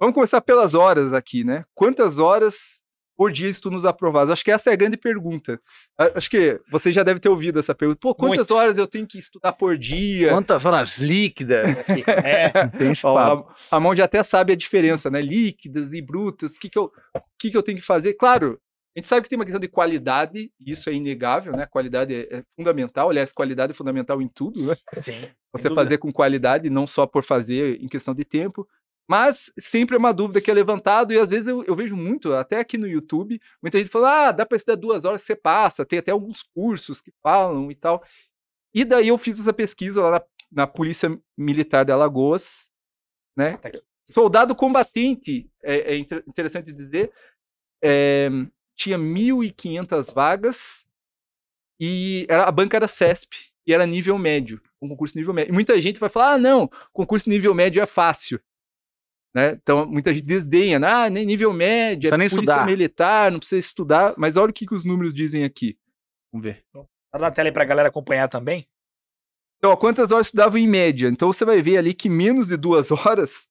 Vamos começar pelas horas aqui, né? Quantas horas por dia estudos aprovados? Acho que essa é a grande pergunta. Acho que você já deve ter ouvido essa pergunta. Pô, quantas horas eu tenho que estudar por dia? Quantas horas líquidas? Tem esse papo. A Ramon já até sabe a diferença, né? Líquidas e brutas. O que eu tenho que fazer? Claro, a gente sabe que tem uma questão de qualidade, e isso é inegável, né? Qualidade é fundamental. Aliás, qualidade é fundamental em tudo, né? Sim. Você fazer com qualidade, não só por fazer em questão de tempo. Mas sempre é uma dúvida que é levantado, e às vezes eu vejo muito, até aqui no YouTube, muita gente fala, dá para estudar 2 horas, você passa, tem até alguns cursos que falam e tal. E daí eu fiz essa pesquisa lá na Polícia Militar de Alagoas, né? Soldado combatente, é interessante dizer, tinha 1.500 vagas, e a banca era CESP, e era nível médio, um concurso nível médio. E muita gente vai falar, não, concurso nível médio é fácil. Né? Então, muita gente desdenha, nem nível médio, é polícia estudar. Militar, não precisa estudar, mas olha o que os números dizem aqui. Vamos ver. Tá na tela aí pra galera acompanhar também? Então, quantas horas estudavam em média? Então, você vai ver ali que menos de 2 horas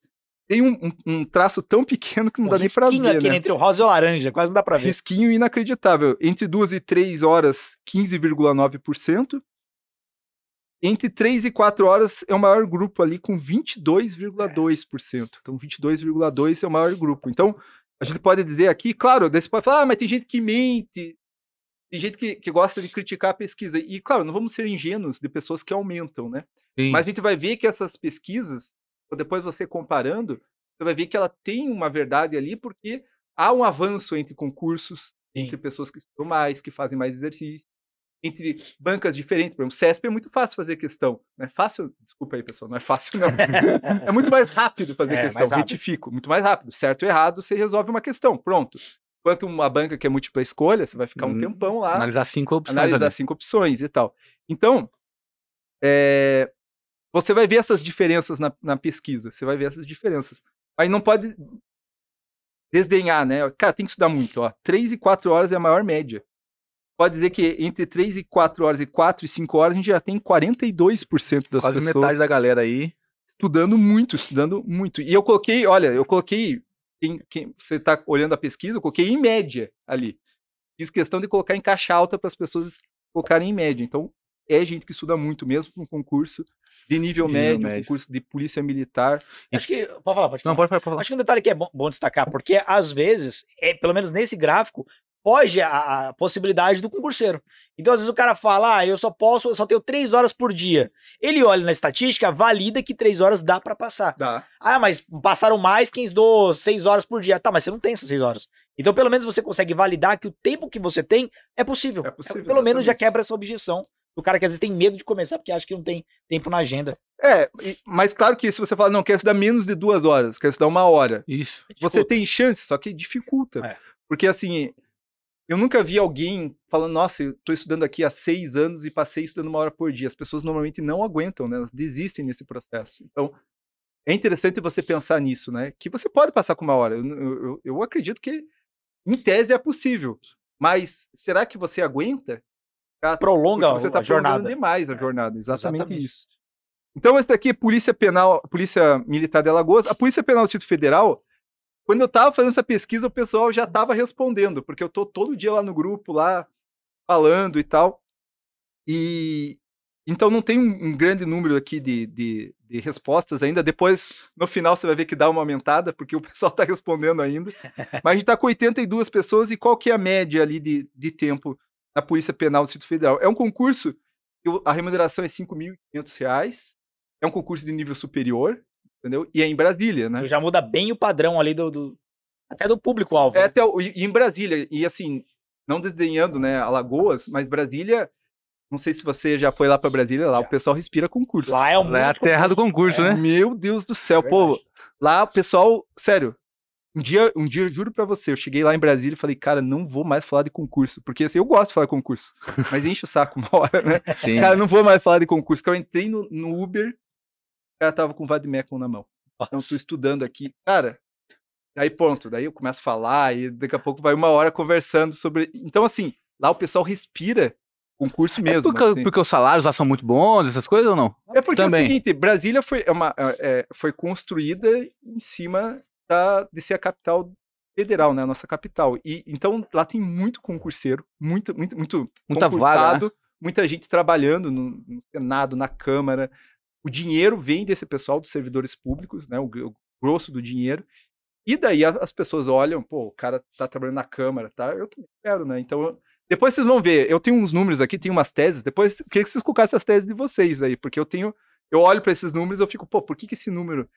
tem um traço tão pequeno que não dá nem pra ver, risquinho aqui, né? Entre o rosa e o laranja, quase não dá pra ver. Risquinho inacreditável. Entre 2 e 3 horas, 15,9%. Entre 3 e 4 horas é o maior grupo ali, com 22,2%. Então, 22,2% é o maior grupo. Então, a gente pode dizer aqui, claro, daí você pode falar, mas tem gente que mente, tem gente que gosta de criticar a pesquisa. E, claro, não vamos ser ingênuos de pessoas que aumentam, né? Sim. Mas a gente vai ver que essas pesquisas, depois você comparando, você vai ver que ela tem uma verdade ali, porque há um avanço entre concursos, sim, entre pessoas que estudam mais, que fazem mais exercício, entre bancas diferentes. Por exemplo, CESP é muito fácil fazer questão. Não é fácil? Desculpa aí, pessoal, não é fácil, não. É muito mais rápido fazer questão, retifico. Muito mais rápido. Certo ou errado, você resolve uma questão, pronto. Enquanto uma banca que é múltipla escolha, você vai ficar um tempão lá. Analisar 5 opções. Analisar 5 opções e tal. Então, você vai ver essas diferenças na pesquisa. Você vai ver essas diferenças. Aí não pode desdenhar, né? Cara, tem que estudar muito. 3 e 4 horas é a maior média. Pode dizer que entre 3 e 4 horas e 4 e 5 horas a gente já tem 42% das quase pessoas. Quase metade da galera aí. Estudando muito. E eu coloquei, quem você tá olhando a pesquisa, eu coloquei em média ali. Fiz questão de colocar em caixa alta para as pessoas colocarem em média. Então, é gente que estuda muito mesmo para um concurso de nível médio, concurso de polícia militar. Acho que, pode falar. Não, pode falar. Acho que um detalhe que é bom destacar, porque às vezes, pelo menos nesse gráfico, foge a possibilidade do concurseiro. Então, às vezes o cara fala, eu só tenho 3 horas por dia. Ele olha na estatística, valida que 3 horas dá pra passar. Dá. Mas passaram mais quem estudou 6 horas por dia. Tá, mas você não tem essas 6 horas. Então, pelo menos você consegue validar que o tempo que você tem é possível. Pelo menos já quebra essa objeção do cara que às vezes tem medo de começar porque acha que não tem tempo na agenda. Mas claro que se você fala, não, quero estudar menos de 2 horas, quero estudar 1 hora. Isso. Você tem chance, só que dificulta. Porque assim, eu nunca vi alguém falando, nossa, eu tô estudando aqui há 6 anos e passei estudando 1 hora por dia. As pessoas normalmente não aguentam, né? Elas desistem nesse processo. Então, é interessante você pensar nisso, né? Que você pode passar com 1 hora. Eu acredito que, em tese, é possível. Mas será que você aguenta? Prolonga você tá a jornada. Demais a jornada. Exatamente isso. Então, esse daqui é Polícia Militar de Alagoas. A Polícia Penal do Distrito Federal, quando eu tava fazendo essa pesquisa, o pessoal já tava respondendo, porque eu tô todo dia lá no grupo, lá, falando e tal. E então não tem um grande número aqui de respostas ainda. Depois, no final, você vai ver que dá uma aumentada, porque o pessoal tá respondendo ainda. Mas a gente tá com 82 pessoas, e qual que é a média ali de tempo na Polícia Penal do Distrito Federal? É um concurso, a remuneração é R$ 5.500, é um concurso de nível superior, entendeu? E é em Brasília, né? Já muda bem o padrão ali até do público-alvo. E em Brasília, e assim, não desdenhando, né, Alagoas, mas Brasília, não sei se você já foi lá pra Brasília, lá o pessoal respira concurso. Lá é a terra do concurso, né? Meu Deus do céu, pô, lá o pessoal, sério, um dia eu juro pra você, eu cheguei lá em Brasília e falei, cara, não vou mais falar de concurso, porque assim, eu gosto de falar de concurso, mas enche o saco uma hora, né? Sim. Cara, não vou mais falar de concurso, porque eu entrei no Uber, o cara tava com o vademecum na mão. Nossa. Então, tô estudando aqui. Cara, aí pronto, daí eu começo a falar e daqui a pouco vai 1 hora conversando sobre... Então, assim, lá o pessoal respira concurso mesmo. Porque os salários lá são muito bons, essas coisas ou não? É porque também. É o seguinte, Brasília foi construída em cima de ser a capital federal, né? A nossa capital. E então lá tem muito concurseiro, muito Muita concursado, vaga, né? muita gente trabalhando no Senado, na Câmara. O dinheiro vem desse pessoal, dos servidores públicos, né? O grosso do dinheiro. E daí as pessoas olham, pô, o cara tá trabalhando na Câmara, tá? Eu também quero, né? Então, depois vocês vão ver, eu tenho uns números aqui, tenho umas teses, depois eu queria que vocês colocassem as teses de vocês aí, porque eu olho para esses números e eu fico, pô, por que esse número?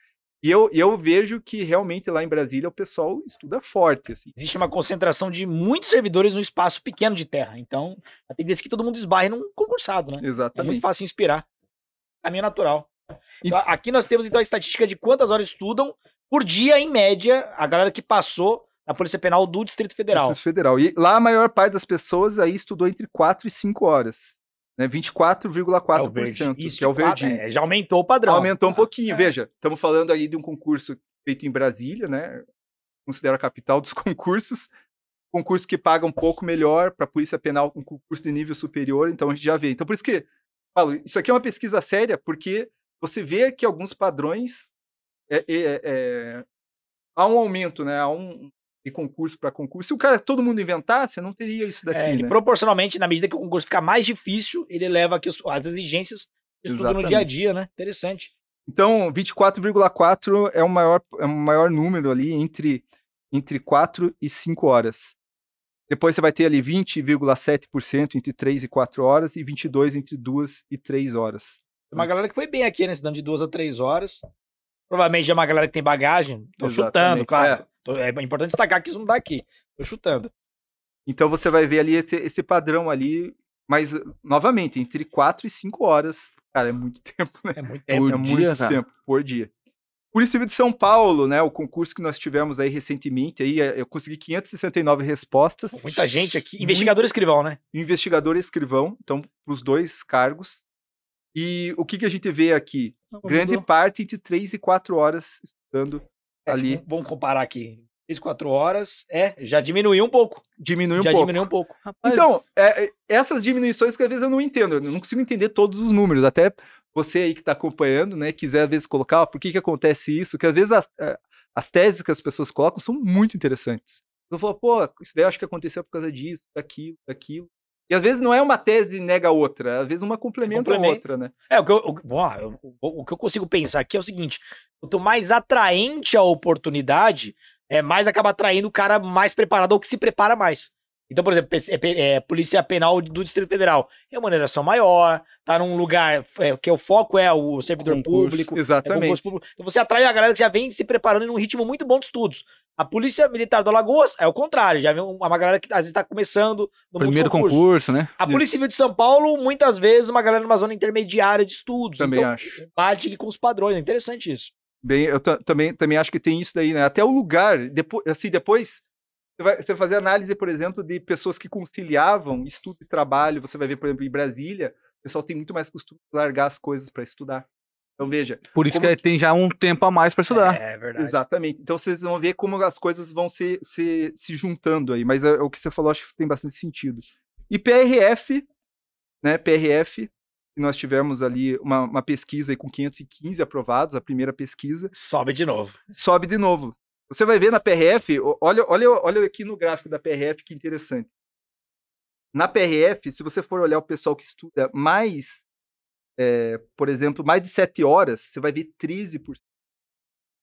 E eu vejo que realmente lá em Brasília o pessoal estuda forte, assim. Existe uma concentração de muitos servidores num espaço pequeno de terra. Então, a tendência é que todo mundo esbarre num concursado, né? É muito Exatamente. fácil inspirar. Caminho natural. Então, aqui nós temos, então, a estatística de quantas horas estudam por dia, em média, a galera que passou na Polícia Penal do Distrito Federal. Distrito Federal. E lá a maior parte das pessoas aí estudou entre 4 e 5 horas. Né? 24,4%, Isso, que é o verdinho. já aumentou o padrão. Aumentou um pouquinho, veja. Estamos falando aí de um concurso feito em Brasília, né? Considero a capital dos concursos. Concurso que paga um pouco melhor para a Polícia Penal, um concurso de nível superior, então a gente já vê. Então por isso que falo, isso aqui é uma pesquisa séria, porque você vê que alguns padrões há um aumento, né? Há de concurso para concurso. Se o cara todo mundo inventasse, não teria isso daqui, ele né? proporcionalmente, na medida que o concurso fica mais difícil, ele leva aqui as exigências de estudo no dia a dia, né? Interessante. Então, 24,4 é o maior número ali entre 4 e 5 horas. Depois você vai ter ali 20,7% entre 3 e 4 horas e 22% entre 2 e 3 horas. Tem uma galera que foi bem aqui, né? Se dando de 2 a 3 horas. Provavelmente é uma galera que tem bagagem. Tô chutando, claro. É importante destacar que isso não dá aqui. Tô chutando. Então você vai ver ali esse padrão ali, mas, novamente, entre 4 e 5 horas. Cara, é muito tempo, né? É muito tempo. Por dia. Polícia Civil de São Paulo, né? O concurso que nós tivemos aí recentemente, aí eu consegui 569 respostas. Muita gente aqui. Investigador e escrivão, né? Investigador e escrivão, então, para os 2 cargos. E o que a gente vê aqui? Grande parte entre 3 e 4 horas estudando ali. Vamos comparar aqui. 3, 4 horas. Já diminuiu um pouco. Diminuiu um pouco. Rapaz, Então, essas diminuições que às vezes eu não entendo. Eu não consigo entender todos os números. Até você aí que está acompanhando, né, quiser às vezes colocar por que acontece isso, que às vezes as teses que as pessoas colocam são muito interessantes. Eu falo, pô, isso daí eu acho que aconteceu por causa disso, daquilo. E às vezes não é uma tese nega a outra, às vezes uma complementa a outra, né? O que eu consigo pensar aqui é o seguinte: quanto mais atraente a oportunidade, mais acaba atraindo o cara mais preparado ou que se prepara mais. Então, por exemplo, Polícia Penal do Distrito Federal, remuneração maior, tá num lugar que o foco é o servidor público. Exatamente. Público. Então você atrai a galera que já vem se preparando num ritmo muito bom de estudos. A Polícia Militar do Alagoas é o contrário, já vem uma galera que às vezes está começando no primeiro concurso, né? A Polícia Civil de São Paulo, muitas vezes, uma galera numa zona intermediária de estudos. Também então, acho. Bate com os padrões, é interessante isso. Bem, eu também acho que tem isso daí, né? Até o lugar, depois você vai fazer análise, por exemplo, de pessoas que conciliavam estudo e trabalho. Você vai ver, por exemplo, em Brasília, o pessoal tem muito mais costume de largar as coisas para estudar. Então, veja. Por isso que ele tem já um tempo a mais para estudar. É verdade. Exatamente. Então, vocês vão ver como as coisas vão se juntando aí. Mas o que você falou, acho que tem bastante sentido. E PRF, né? PRF, nós tivemos ali uma pesquisa aí com 515 aprovados, a primeira pesquisa. Sobe de novo. Você vai ver na PRF, olha aqui no gráfico da PRF, que interessante. Na PRF, se você for olhar o pessoal que estuda mais, por exemplo, mais de 7 horas, você vai ver 13%.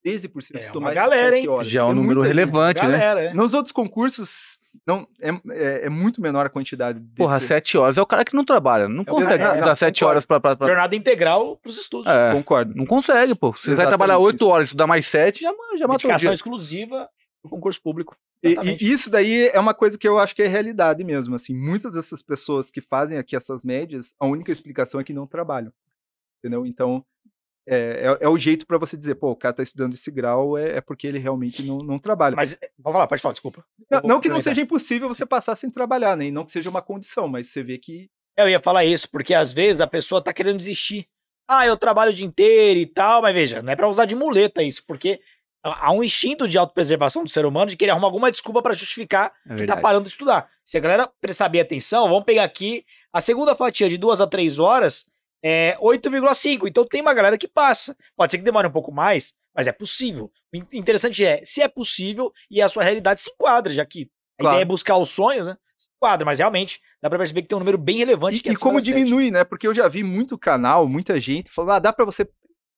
13% estudou mais galera, de 7 horas. Já é um número relevante, né? Nos outros concursos, não, é muito menor a quantidade. Porra, 7 horas é o cara que não trabalha. Não consegue dar 7 horas pra... Jornada integral pros estudos. Concordo. Não consegue, pô. Você vai trabalhar 8 horas e estudar mais 7, já matou o dia. Dedicação exclusiva do concurso público. E isso daí é uma coisa que eu acho que é realidade mesmo. Assim, muitas dessas pessoas que fazem aqui essas médias, a única explicação é que não trabalham. Entendeu? Então, é o jeito para você dizer, pô, o cara tá estudando esse grau é porque ele realmente não trabalha. Mas, pode falar, desculpa. Não que não seja impossível você passar sem trabalhar, né? E não que seja uma condição, mas você vê que... Eu ia falar isso, porque às vezes a pessoa tá querendo desistir. Eu trabalho o dia inteiro e tal, mas veja, não é pra usar de muleta isso, porque há um instinto de autopreservação do ser humano de querer arrumar alguma desculpa pra justificar que tá parando de estudar. Se a galera prestar bem atenção, vamos pegar aqui a segunda fatia de 2 a 3 horas, 8,5. Então tem uma galera que passa. Pode ser que demore um pouco mais, Mas é possível. O interessante é, se é possível e a sua realidade se enquadra, já que a Claro. ideia é buscar os sonhos, né? Se enquadra, mas realmente dá pra perceber que tem um número bem relevante. Que é E como acima das 7. diminui, né? Porque eu já vi muito canal, muita gente falando, dá pra você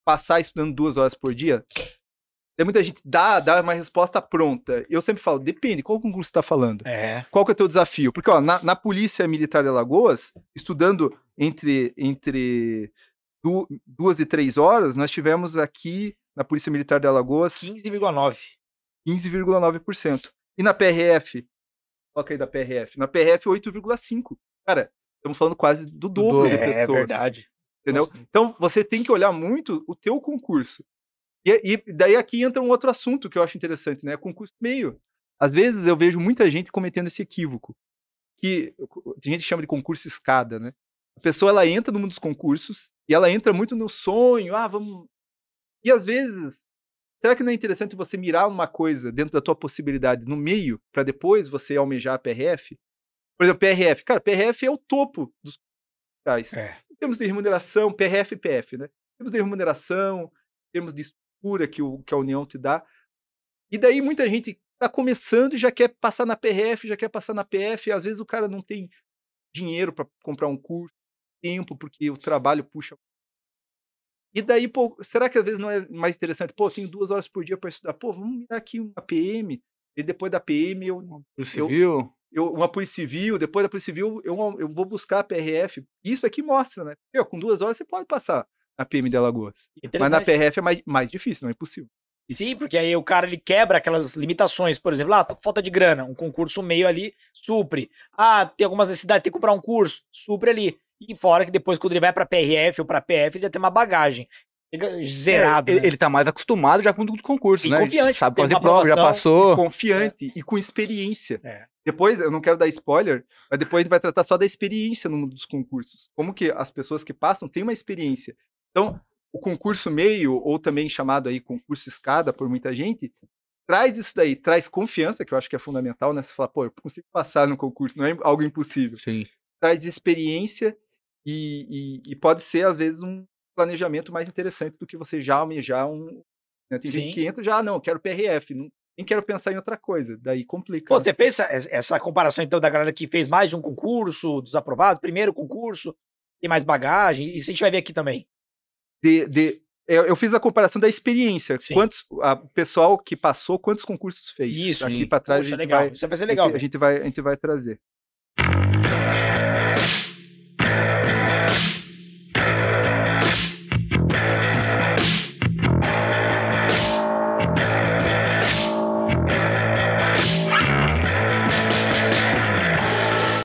passar estudando 2 horas por dia? Tem muita gente, dá uma resposta pronta. Eu sempre falo, depende, qual concurso você tá falando? É. Qual que é o teu desafio? Porque, ó, na Polícia Militar de Alagoas, estudando entre 2 e 3 horas, nós tivemos aqui, na Polícia Militar de Alagoas, 15,9. 15,9%. E na PRF? Coloca aí da PRF. Na PRF, 8,5%. Cara, estamos falando quase do dobro de pessoas. É verdade. Entendeu? Nossa. Então, você tem que olhar muito o teu concurso. E daí aqui entra um outro assunto que eu acho interessante, né? Concurso meio. Às vezes eu vejo muita gente cometendo esse equívoco, que a gente chama de concurso escada, né? A pessoa, ela entra no mundo dos concursos e ela entra muito no sonho, vamos... E às vezes, será que não é interessante você mirar uma coisa dentro da tua possibilidade no meio, para depois você almejar a PRF? Por exemplo, PRF. Cara, PRF é o topo dos concursos. Em termos de remuneração, PRF e PF, né? Em termos de remuneração, em termos de estrutura que a União te dá. E daí muita gente tá começando e já quer passar na PRF, já quer passar na PF, e às vezes o cara não tem dinheiro para comprar um curso, tempo, porque o trabalho puxa. E daí, pô, será que às vezes não é mais interessante? Pô, eu tenho 2 horas por dia para estudar. Pô, vamos mirar aqui uma PM, e depois da PM uma Polícia Civil, depois da Polícia Civil eu vou buscar a PRF. Isso aqui mostra, né? Com 2 horas você pode passar a PM de Alagoas. Mas na PRF é mais difícil, não é impossível. Sim, porque aí o cara ele quebra aquelas limitações, por exemplo, tô com falta de grana, um concurso meio ali supre. Tem algumas necessidades, tem que comprar um curso, supre ali. E fora que depois, quando ele vai pra PRF ou pra PF, ele já tem uma bagagem. Chega zerado. Ele tá mais acostumado já com o concurso, E né? confiante, Sabe tem fazer uma prova, já aprovação. passou. Confiante e com experiência. Depois, eu não quero dar spoiler, mas depois a gente vai tratar só da experiência no mundo dos concursos. Como que as pessoas que passam têm uma experiência. Então, o concurso meio, ou também chamado aí concurso escada por muita gente, traz isso daí, traz confiança, que eu acho que é fundamental, né? Você fala, pô, eu consigo passar no concurso, não é algo impossível. Sim. Traz experiência e pode ser, às vezes, um planejamento mais interessante do que você já almejar um... Né? Tem gente que entra já, não, eu quero PRF, nem quero pensar em outra coisa, daí complica. Pô, você fez essa comparação, então, da galera que fez mais de um concurso, dos aprovados, primeiro concurso, tem mais bagagem, isso a gente vai ver aqui também. Eu fiz a comparação da experiência. O pessoal que passou, quantos concursos fez? Isso. Aqui para trás Poxa, legal. Isso vai ser legal. A gente vai trazer.